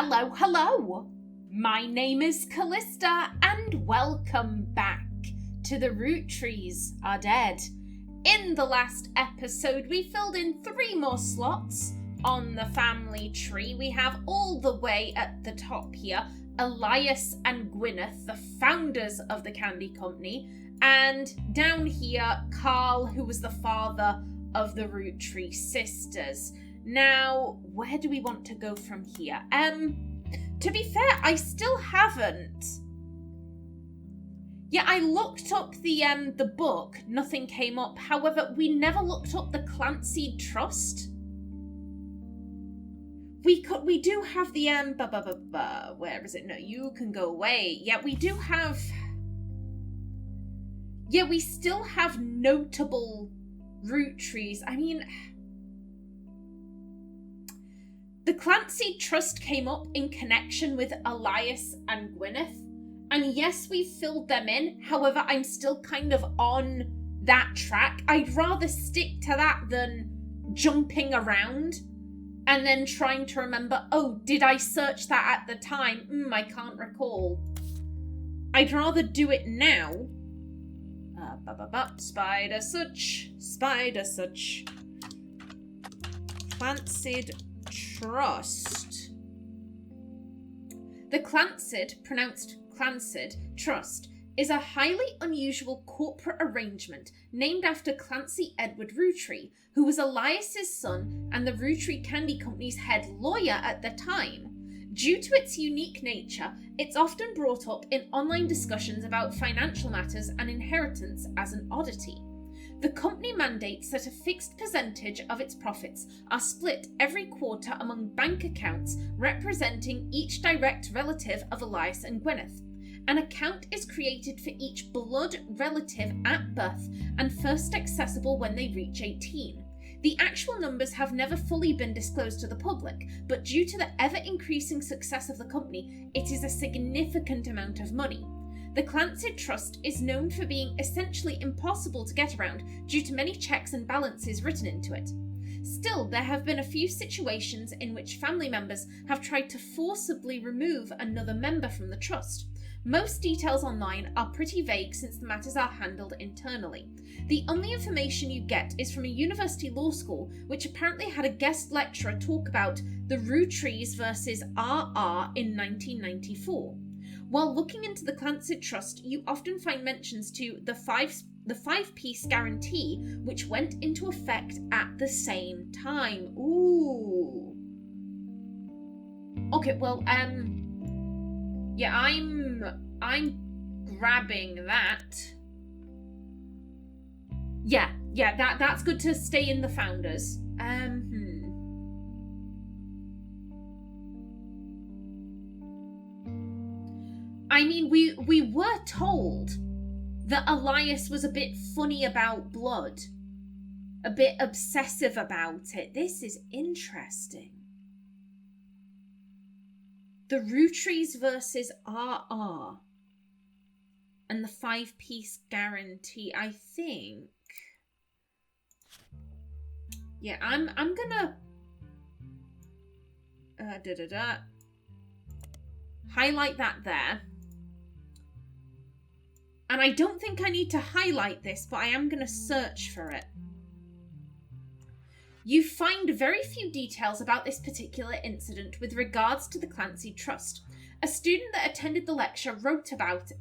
Hello. My name is Callista, and welcome back to the Rootrees Are Dead. In the last episode, we filled in 3 more slots on the family tree. We have all the way at the top here, Elias and Gwyneth, the founders of the candy company, and down here, Carl, who was the father of the Roottrees sisters. Now, where do we want to go from here? To be fair, I still haven't. Yeah, I looked up the book. Nothing came up. However, we never looked up the Clancy Trust. We do have the where is it? No, you can go away. Yeah, we do have. Yeah, we still have notable Roottrees. I mean, the Clancy Trust came up in connection with Elias and Gwyneth. And yes, we filled them in. However, I'm still kind of on that track. I'd rather stick to that than jumping around and then trying to remember, oh, did I search that at the time? I can't recall. I'd rather do it now. Spider such. Clancy Trust. The Clancid, pronounced Clancid, Trust is a highly unusual corporate arrangement named after Clancy Edward Roottree, who was Elias's son and the Roottree Candy Company's head lawyer at the time. Due to its unique nature, it's often brought up in online discussions about financial matters and inheritance as an oddity. The company mandates that a fixed percentage of its profits are split every quarter among bank accounts representing each direct relative of Elias and Gwyneth. An account is created for each blood relative at birth and first accessible when they reach 18. The actual numbers have never fully been disclosed to the public, but due to the ever-increasing success of the company, it is a significant amount of money. The Clancy Trust is known for being essentially impossible to get around due to many checks and balances written into it. Still, there have been a few situations in which family members have tried to forcibly remove another member from the trust. Most details online are pretty vague since the matters are handled internally. The only information you get is from a university law school, which apparently had a guest lecturer talk about the Roottrees versus RR in 1994. While looking into the Clancy Trust, you often find mentions to the five-piece guarantee, which went into effect at the same time. Ooh. Okay, well, yeah, I'm grabbing that. Yeah, that's good to stay in the founders. I mean, we were told that Elias was a bit funny about blood. A bit obsessive about it. This is interesting. The Rootrees versus RR. And the 5-piece guarantee, I think. Yeah, I'm gonna highlight that there. And I don't think I need to highlight this, but I am going to search for it. You find very few details about this particular incident with regards to the Clancy Trust. A student that attended the lecture wrote about...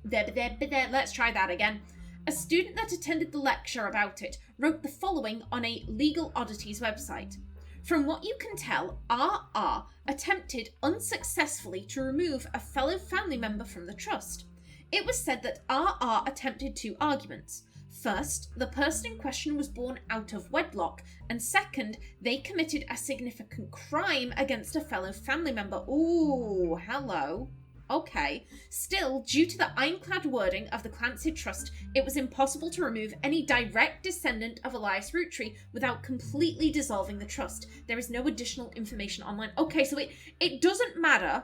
let's try that again. A student that attended the lecture about it wrote the following on a Legal Oddities website. From what you can tell, RR attempted unsuccessfully to remove a fellow family member from the trust. It was said that RR attempted 2 arguments. First, the person in question was born out of wedlock, and second, they committed a significant crime against a fellow family member. Ooh, hello. Okay. Still, due to the ironclad wording of the Clancy Trust, it was impossible to remove any direct descendant of Elias Roottree without completely dissolving the trust. There is no additional information online. Okay, so it doesn't matter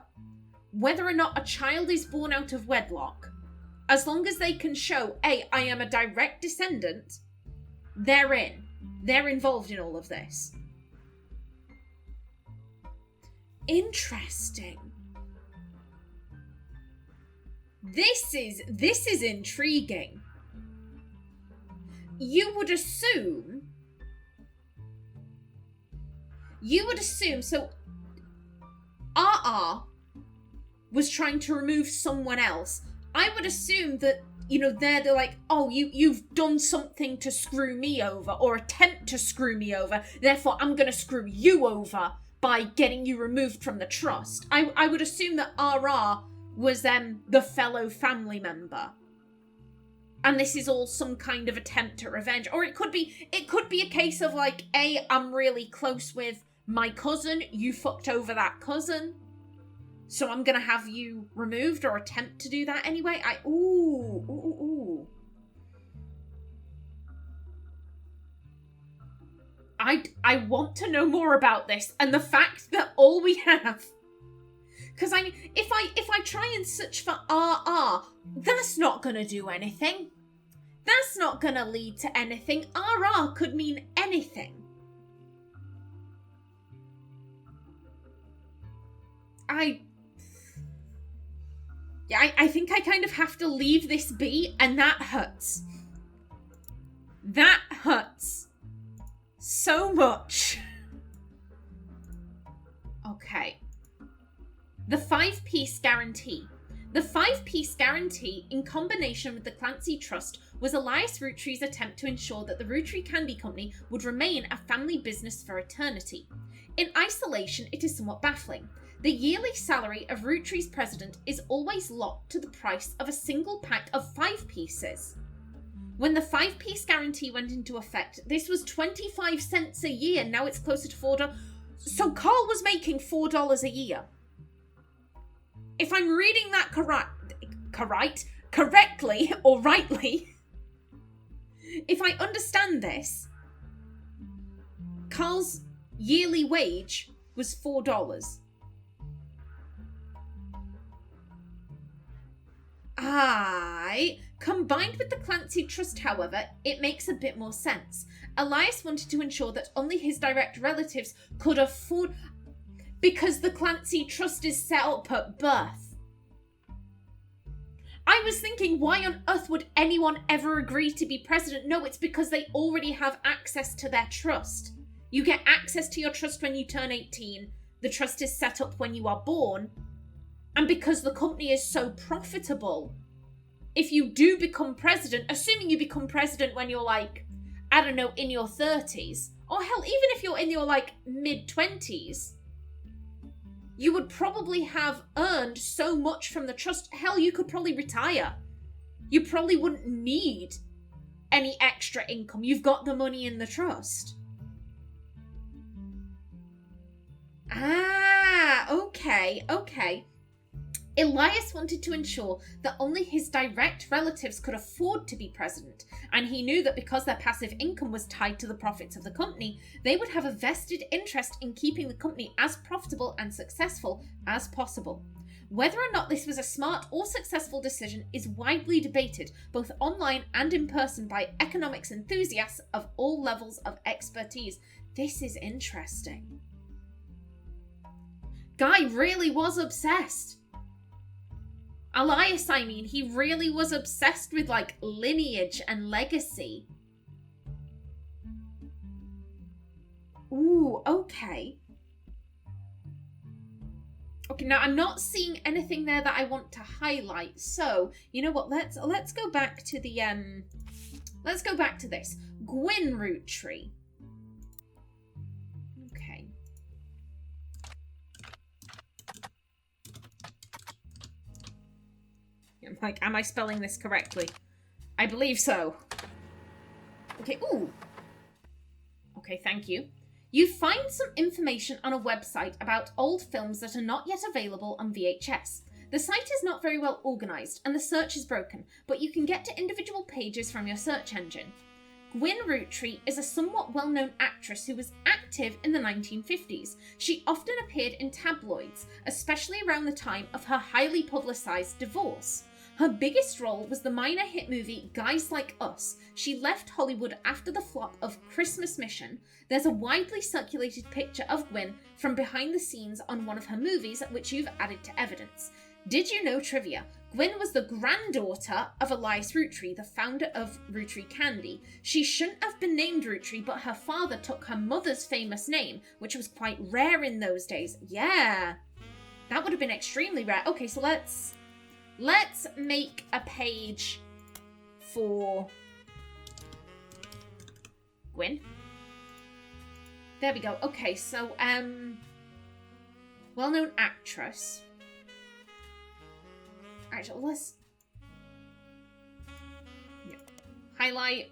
whether or not a child is born out of wedlock. As long as they can show, I am a direct descendant, they're in. They're involved in all of this. Interesting. This is intriguing. You would assume so RR was trying to remove someone else. I would assume that, they're like, oh, you've done something to screw me over or attempt to screw me over, therefore I'm going to screw you over by getting you removed from the trust. I would assume that RR was the fellow family member. And this is all some kind of attempt at revenge. Or it could be a case of like, I'm really close with my cousin, you fucked over that cousin, so I'm gonna have you removed or attempt to do that anyway. I want to know more about this, and the fact that all we have, because I mean, if I try and search for RR, that's not gonna do anything. That's not gonna lead to anything. RR could mean anything. I think I kind of have to leave this be, and that hurts. That hurts so much. Okay. The 5-piece guarantee. The 5-piece guarantee, in combination with the Clancy Trust, was Elias Roottree's attempt to ensure that the Roottree Candy Company would remain a family business for eternity. In isolation, it is somewhat baffling. The yearly salary of Rootree's president is always locked to the price of a single pack of 5 pieces. When the 5-piece guarantee went into effect, this was 25 cents a year. Now it's closer to $4. So Carl was making $4 a year. If I'm reading that correctly or rightly, if I understand this, Carl's yearly wage was $4. Combined with the Clancy Trust, however, it makes a bit more sense. Elias wanted to ensure that only his direct relatives could afford, because the Clancy Trust is set up at birth. I was thinking, why on earth would anyone ever agree to be president? No, it's because they already have access to their trust. You get access to your trust when you turn 18. The trust is set up when you are born. And because the company is so profitable, if you do become president, assuming you become president when you're like, I don't know, in your 30s, or hell, even if you're in your like mid-20s, you would probably have earned so much from the trust. Hell, you could probably retire. You probably wouldn't need any extra income. You've got the money in the trust. Okay. Elias wanted to ensure that only his direct relatives could afford to be president, and he knew that because their passive income was tied to the profits of the company, they would have a vested interest in keeping the company as profitable and successful as possible. Whether or not this was a smart or successful decision is widely debated, both online and in person, by economics enthusiasts of all levels of expertise. This is interesting. Guy really was obsessed. Elias, he really was obsessed with, like, lineage and legacy. Ooh, okay. Okay, now I'm not seeing anything there that I want to highlight, so, you know what, let's go back to the, let's go back to this. Gwynn Roottree. Okay. I'm like, am I spelling this correctly? I believe so. Okay, ooh. Okay, thank you. You find some information on a website about old films that are not yet available on VHS. The site is not very well organised and the search is broken, but you can get to individual pages from your search engine. Gwynn Roottree is a somewhat well-known actress who was active in the 1950s. She often appeared in tabloids, especially around the time of her highly publicised divorce. Her biggest role was the minor hit movie Guys Like Us. She left Hollywood after the flop of Christmas Mission. There's a widely circulated picture of Gwynn from behind the scenes on one of her movies, which you've added to evidence. Did you know trivia? Gwynn was the granddaughter of Elias Roottree, the founder of Roottree Candy. She shouldn't have been named Roottree, but her father took her mother's famous name, which was quite rare in those days. Yeah, that would have been extremely rare. Okay, so let's make a page for Gwynn. There we go. Okay, so well-known actress. Actually, let's highlight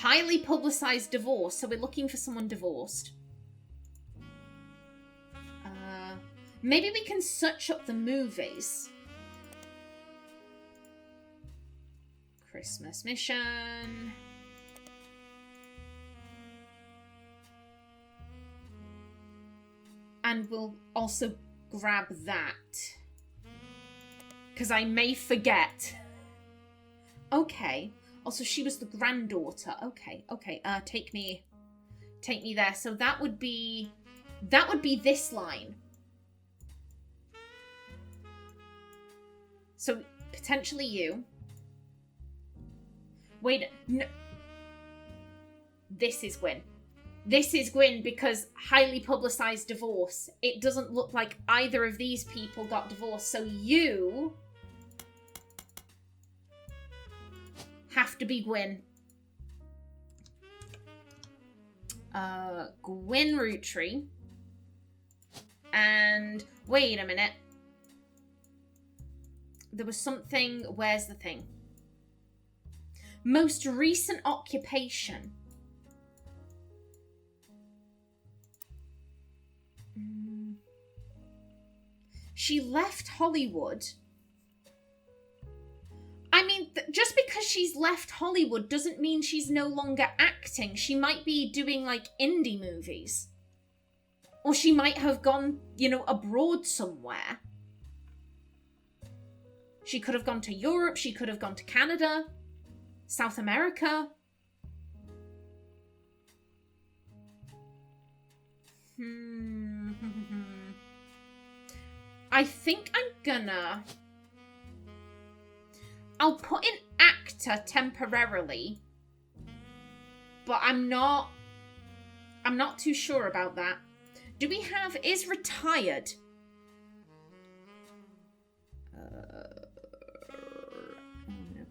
highly publicized divorce. So we're looking for someone divorced. Maybe we can search up the movies. Christmas Mission. And we'll also grab that. Because I may forget. Okay. Also, she was the granddaughter. Okay. Take me there. So that would be this line. So potentially you. Wait, no. This is Gwynn. This is Gwynn because highly publicized divorce. It doesn't look like either of these people got divorced. So you have to be Gwynn. Gwynn Roottree. And wait a minute. There was something. Where's the thing? Most recent occupation. She left Hollywood. I mean, just because she's left Hollywood doesn't mean she's no longer acting. She might be doing, like, indie movies. Or she might have gone, abroad somewhere. She could have gone to Europe. She could have gone to Canada. South America. I think I'm gonna... I'll put in actor temporarily. But I'm not too sure about that. Do we have... Is retired?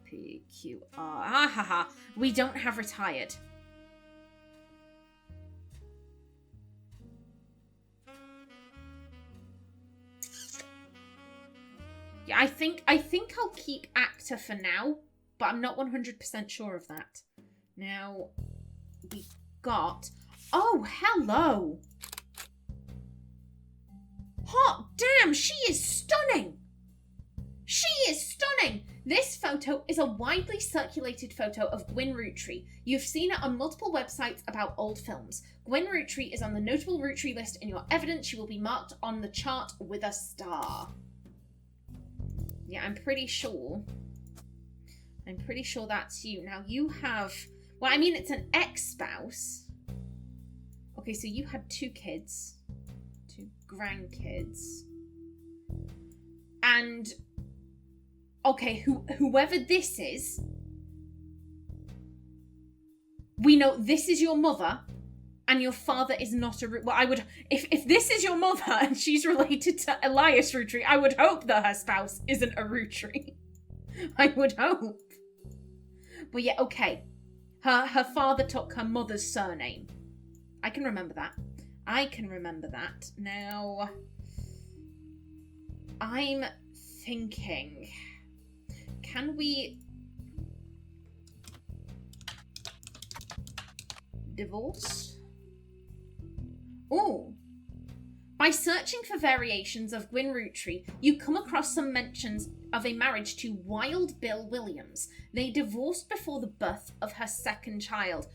PQR. We don't have retired. Yeah, I think I'll keep actor for now, but I'm not 100% sure of that. Now, we got... Oh, hello! Hot damn, she is stunning! She is stunning! This photo is a widely circulated photo of Gwynn Roottree. You've seen it on multiple websites about old films. Gwynn Roottree is on the notable Roottree list in your evidence. She will be marked on the chart with a star. Yeah, I'm pretty sure that's you. Now, you have... Well, I mean, it's an ex-spouse. Okay, so you had 2 kids. 2 grandkids. And... Okay, whoever this is... We know this is your mother... And your father is not a... Well, I would... If this is your mother and she's related to Elias Roottree, I would hope that her spouse isn't a Roottree. I would hope. But yeah, okay. Her father took her mother's surname. I can remember that. Now, I'm thinking... Can we... Divorce? Oh, by searching for variations of Gwynn Roottree, you come across some mentions of a marriage to Wild Bill Williams. They divorced before the birth of her second child.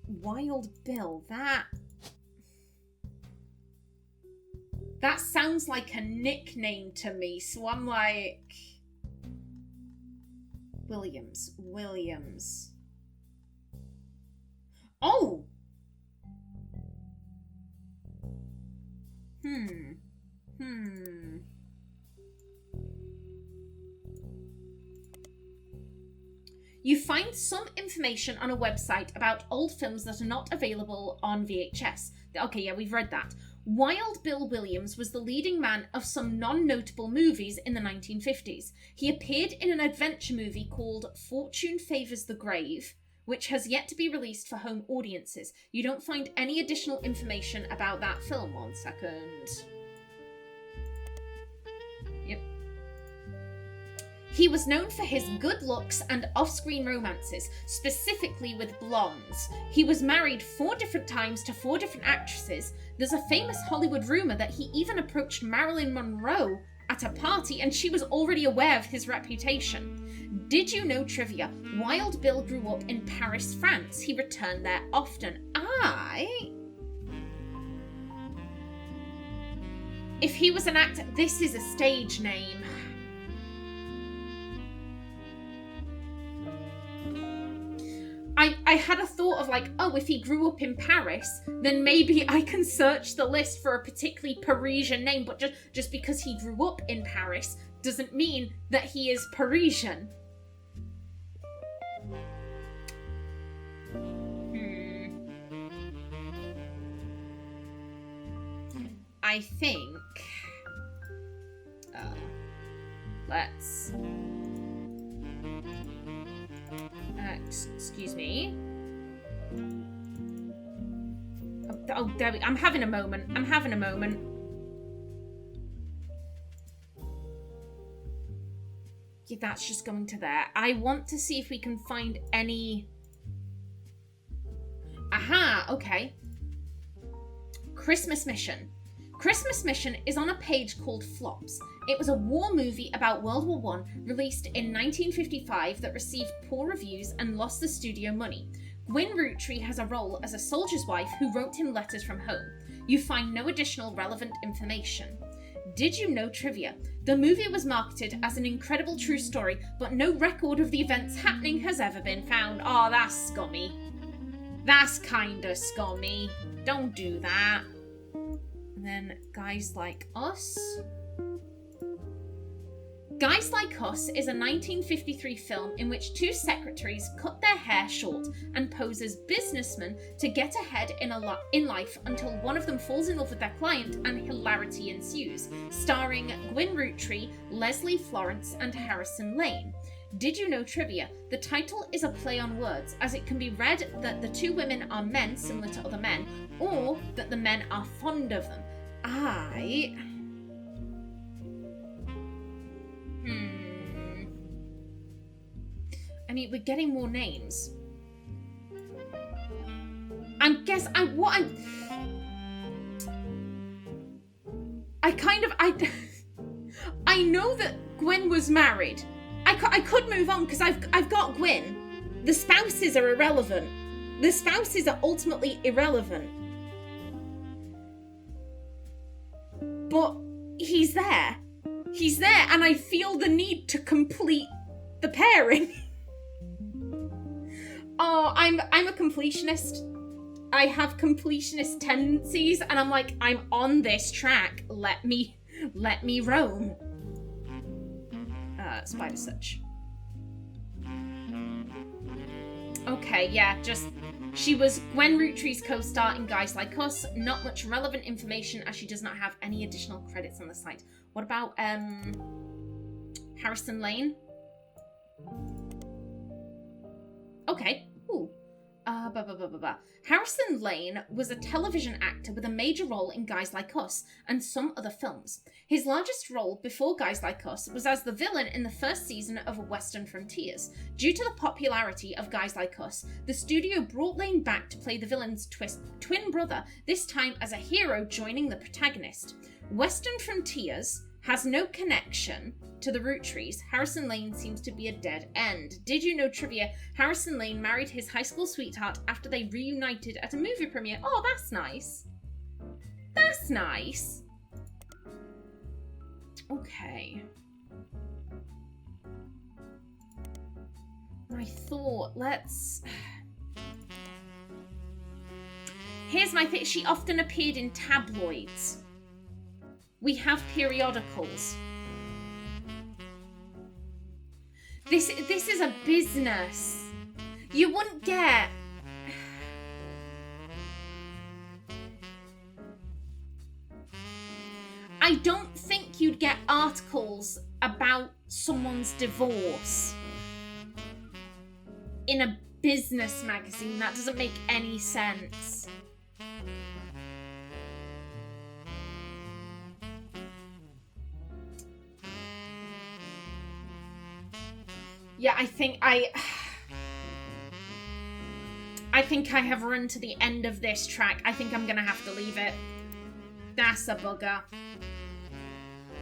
Wild Bill, That sounds like a nickname to me, so I'm like... Williams. Oh! You find some information on a website about old films that are not available on VHS. Okay, yeah, we've read that. Wild Bill Williams was the leading man of some non-notable movies in the 1950s. He appeared in an adventure movie called Fortune Favours the Grave, which has yet to be released for home audiences. You don't find any additional information about that film. 1 second. Yep. He was known for his good looks and off-screen romances, specifically with blondes. He was married 4 different times to 4 different actresses. There's a famous Hollywood rumour that he even approached Marilyn Monroe at a party and she was already aware of his reputation. Did you know trivia? Wild Bill grew up in Paris, France. He returned there often. If he was an actor, this is a stage name. I had a thought of like, oh, if he grew up in Paris, then maybe I can search the list for a particularly Parisian name, but just because he grew up in Paris doesn't mean that he is Parisian. I think... let's... excuse me. Oh, there we go. I'm having a moment. Yeah, that's just going to there. I want to see if we can find any... Aha, okay. Christmas Mission. Christmas Mission is on a page called Flops. It was a war movie about World War I, released in 1955, that received poor reviews and lost the studio money. Gwynn Roottree has a role as a soldier's wife who wrote him letters from home. You find no additional relevant information. Did you know trivia? The movie was marketed as an incredible true story, but no record of the events happening has ever been found. Oh, that's scummy. That's kinda scummy. Don't do that. And then Guys Like Us. Guys Like Us is a 1953 film in which 2 secretaries cut their hair short and pose as businessmen to get ahead in life until one of them falls in love with their client and hilarity ensues, starring Gwynn Roottree, Leslie Florence and Harrison Lane. Did you know trivia? The title is a play on words, as it can be read that the 2 women are men similar to other men, or that the men are fond of them. I mean, we're getting more names. I know that Gwynn was married. I could move on because I've got Gwynn. The spouses are irrelevant. The spouses are ultimately irrelevant. But he's there. He's there, and I feel the need to complete the pairing. Oh, I'm a completionist. I have completionist tendencies, and I'm like, I'm on this track. Let me roam. Spider search. Okay, yeah, she was Gwynn Roottree's co-star in Guys Like Us. Not much relevant information as she does not have any additional credits on the site. What about Harrison Lane? Okay. Ooh. Harrison Lane was a television actor with a major role in Guys Like Us and some other films. His largest role before Guys Like Us was as the villain in the first season of Western Frontiers. Due to the popularity of Guys Like Us, the studio brought Lane back to play the villain's twin brother, this time as a hero joining the protagonist. Western Frontiers has no connection to the Roottrees. Harrison Lane seems to be a dead end. Did you know trivia? Harrison Lane married his high school sweetheart after they reunited at a movie premiere. Oh, that's nice. That's nice. Okay. I thought, let's... Here's my thing. She often appeared in tabloids. We have periodicals. This is a business. You wouldn't get... I don't think you'd get articles about someone's divorce in a business magazine. That doesn't make any sense. Yeah, I think I have run to the end of this track. I think I'm gonna have to leave it. That's a bugger.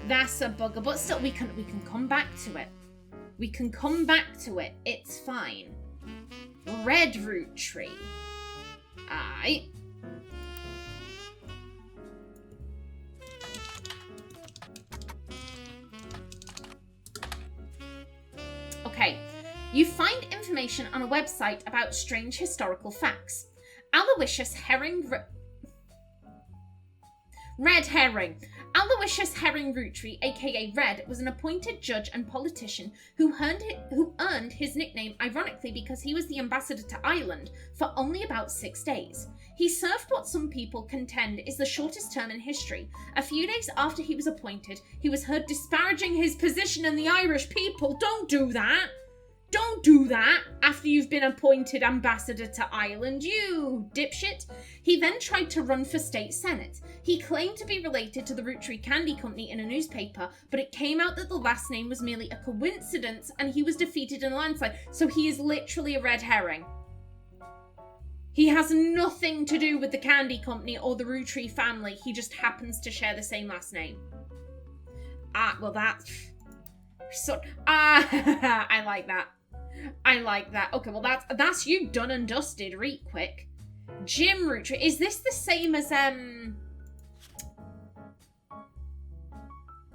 That's a bugger. But still, we can come back to it. We can come back to it. It's fine. Red Roottree. Aye. Okay. You find information on a website about strange historical facts. Aloysius Herring... Red Herring. Aloysius Herring Roottree, aka Red, was an appointed judge and politician who earned his nickname ironically because he was the ambassador to Ireland for only about 6 days. He served what some people contend is the shortest term in history. A few days after he was appointed, he was heard disparaging his position and the Irish people. Don't do that! Don't do that after you've been appointed ambassador to Ireland, you dipshit. He then tried to run for state senate. He claimed to be related to the Roottree Candy Company in a newspaper, but it came out that the last name was merely a coincidence and he was defeated in a landslide. So he is literally a red herring. He has nothing to do with the Candy Company or the Roottree family. He just happens to share the same last name. Well that's... I like that. I like that. Okay, well that's you done and dusted right quick. Jim Roottree. Is this the same as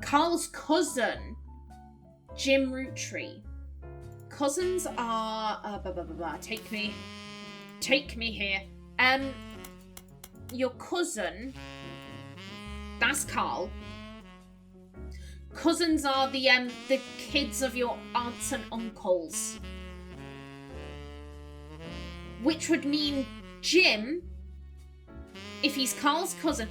Carl's cousin? Jim Roottree. Cousins are Take me here. Your cousin, that's Carl. Cousins are the kids of your aunts and uncles. Which would mean Jim, if he's Carl's cousin,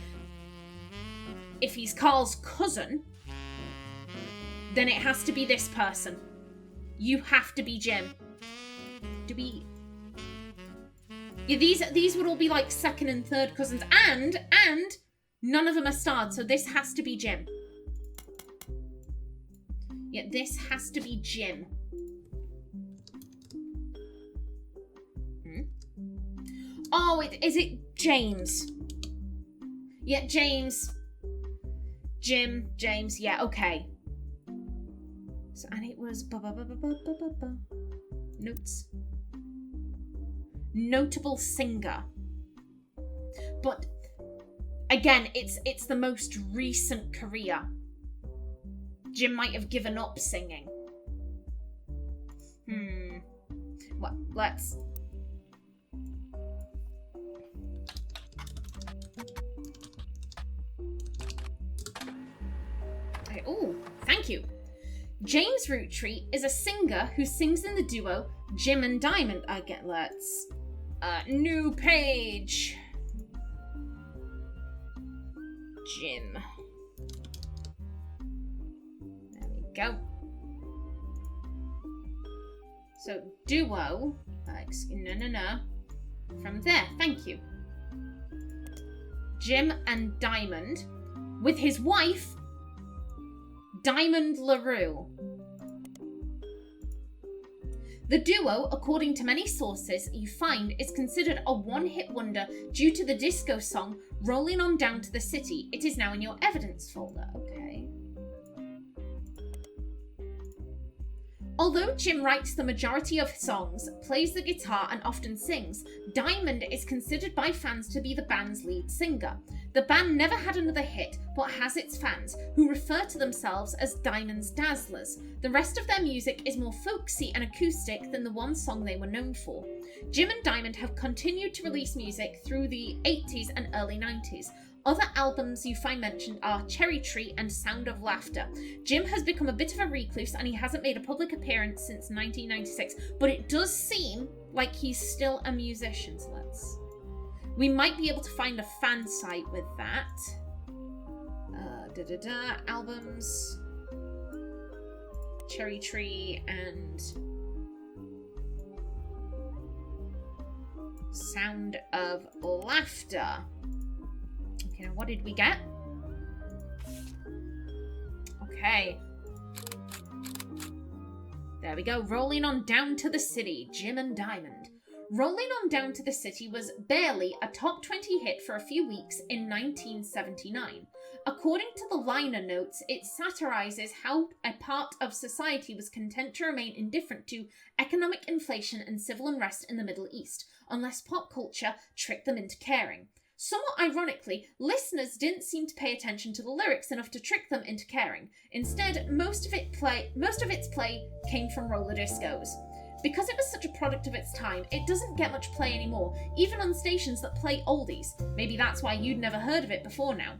then it has to be this person. You have to be Jim. Do we... Yeah, these would all be like second and third cousins, and none of them are starred, so this has to be Jim. Yeah, this has to be Jim. Oh, is it James? Yeah, James. Jim, James, yeah, okay. So, and it was... Notes. Notable singer. But, again, it's the most recent career. Jim might have given up singing. Well, let's... Okay, ooh, thank you. James Roottree is a singer who sings in the duo Jim and Diamond. Let's... new page. Jim. Go. So, duo. No. From there, thank you. Jim and Diamond. With his wife, Diamond LaRue. The duo, according to many sources you find, is considered a one-hit wonder due to the disco song Rolling On Down to the City. It is now in your evidence folder. Okay. Although Jim writes the majority of songs, plays the guitar, and often sings, Diamond is considered by fans to be the band's lead singer. The band never had another hit, but has its fans, who refer to themselves as Diamond's Dazzlers. The rest of their music is more folksy and acoustic than the one song they were known for. Jim and Diamond have continued to release music through the 80s and early 90s. Other albums you find mentioned are Cherry Tree and Sound of Laughter. Jim has become a bit of a recluse and he hasn't made a public appearance since 1996, but it does seem like he's still a musician, so we might be able to find a fan site with that. Albums, Cherry Tree and Sound of Laughter. Okay, now what did we get? Okay. There we go. Rolling on Down to the City, Jim and Diamond. Rolling on Down to the City was barely a top 20 hit for a few weeks in 1979. According to the liner notes, it satirizes how a part of society was content to remain indifferent to economic inflation and civil unrest in the Middle East, unless pop culture tricked them into caring. Somewhat ironically, listeners didn't seem to pay attention to the lyrics enough to trick them into caring. Instead, most of its play came from roller discos. Because it was such a product of its time, it doesn't get much play anymore, even on stations that play oldies. Maybe that's why you'd never heard of it before now.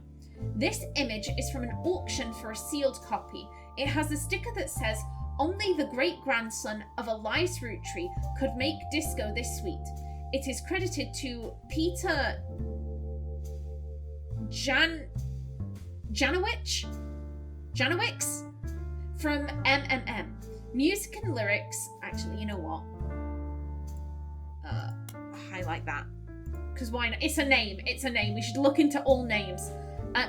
This image is from an auction for a sealed copy. It has a sticker that says, "Only the great-grandson of Elias Roottree could make disco this sweet." It is credited to Peter Janowicz from MMM. Music and lyrics, actually, you know what? Highlight that. Because why not? It's a name. We should look into all names.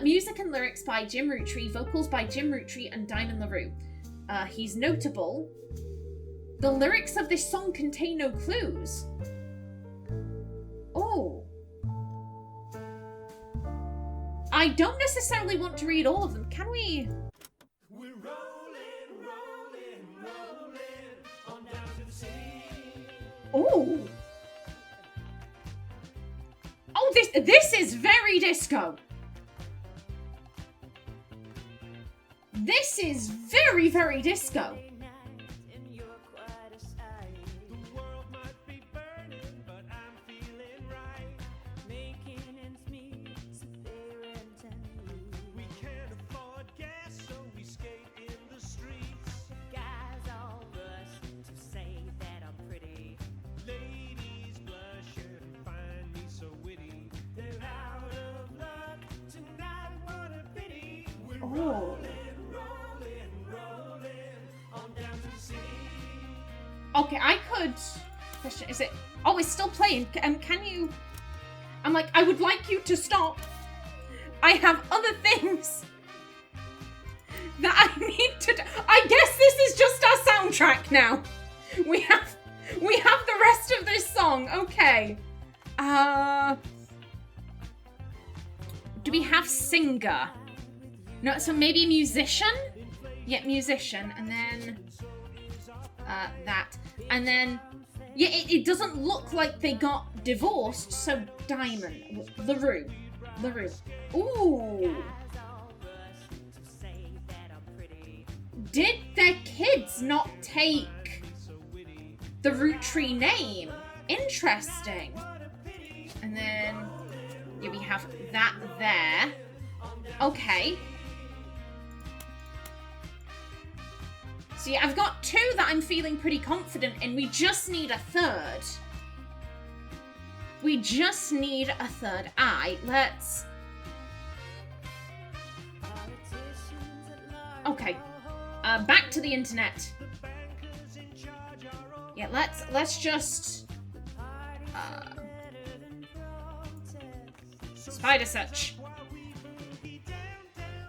Music and lyrics by Jim Roottree, vocals by Jim Roottree and Diamond LaRue. He's notable. The lyrics of this song contain no clues. Oh. I don't necessarily want to read all of them. Can we? We're rolling on down to the city. Oh. Oh, this is very disco. This is very, very disco. Oh. Okay, I could. Question: is it? Oh, it's still playing. Can you? I'm like, I would like you to stop. I have other things that I need to do. I guess this is just our soundtrack now. We have the rest of this song. Okay. Do we have singer? No, so maybe musician? Yeah, musician. And then that. And then, yeah, it doesn't look like they got divorced, so Diamond. LaRue. Ooh. Did their kids not take the Roottree name? Interesting. And then, yeah, we have that there. Okay. So yeah, I've got two that I'm feeling pretty confident in. We just need a third. Let's... Okay. Back to the internet. Yeah, let's just... Spider search.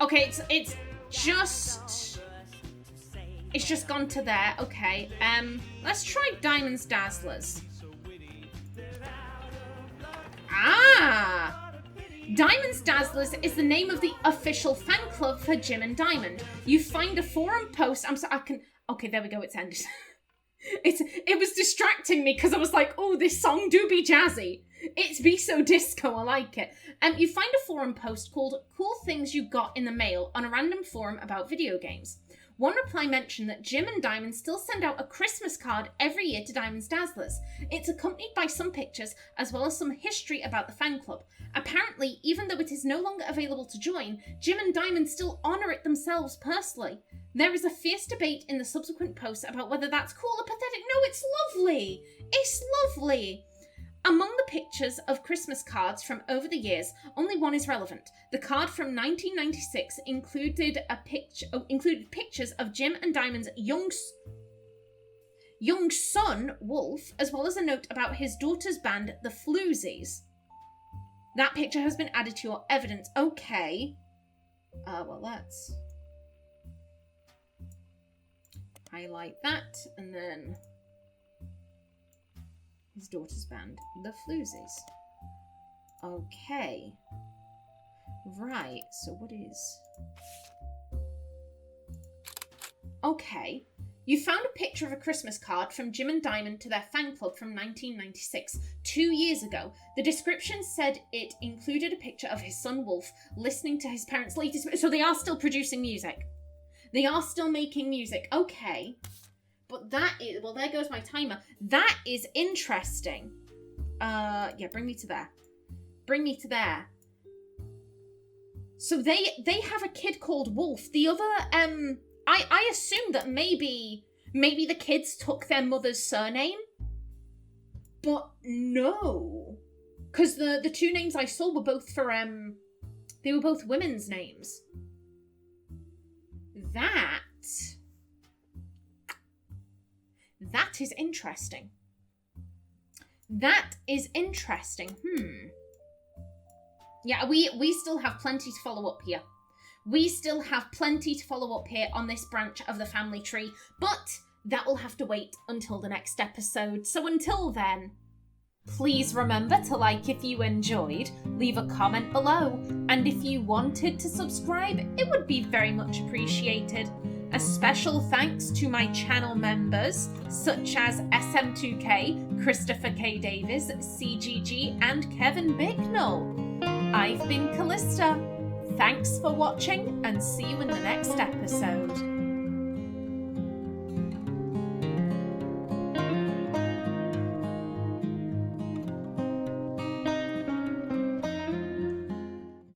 Okay, it's just gone to there. Okay. Let's try Diamond's Dazzlers. Diamond's Dazzlers is the name of the official fan club for Jim and Diamond. You find a forum post. Okay, there we go, it's ended. It was distracting me because I was like, oh, this song do be jazzy. It's be so disco, I like it. You find a forum post called Cool Things You Got in the Mail on a random forum about video games. One reply mentioned that Jim and Diamond still send out a Christmas card every year to Diamond's Dazzlers. It's accompanied by some pictures as well as some history about the fan club. Apparently, even though it is no longer available to join, Jim and Diamond still honour it themselves personally. There is a fierce debate in the subsequent posts about whether that's cool or pathetic. No, it's lovely! It's lovely! Among the pictures of Christmas cards from over the years, only one is relevant. The card from 1996 included pictures of Jim and Diamond's young son, Wolf, as well as a note about his daughter's band, the Floozies. That picture has been added to your evidence. Okay. Well, let's highlight that, and then his daughter's band, the Floozies. Okay. Right, so what is... Okay. You found a picture of a Christmas card from Jim and Diamond to their fan club from 1996, 2 years ago. The description said it included a picture of his son Wolf listening to his parents' latest... So they are still producing music. They are still making music. Okay. But that is... Well, there goes my timer. That is interesting. Yeah, bring me to there. Bring me to there. So they have a kid called Wolf. The other, I assumed that maybe the kids took their mother's surname. But no. Because the two names I saw were both for, they were both women's names. That is interesting. That is interesting. Yeah, we still have plenty to follow up here. We still have plenty to follow up here on this branch of the family tree, but that will have to wait until the next episode. So until then, please remember to like if you enjoyed, leave a comment below, and if you wanted to subscribe, it would be very much appreciated. A special thanks to my channel members, such as SM2K, Christopher K. Davis, CGG, and Kevin Bicknell. I've been Kallista. Thanks for watching, and see you in the next episode.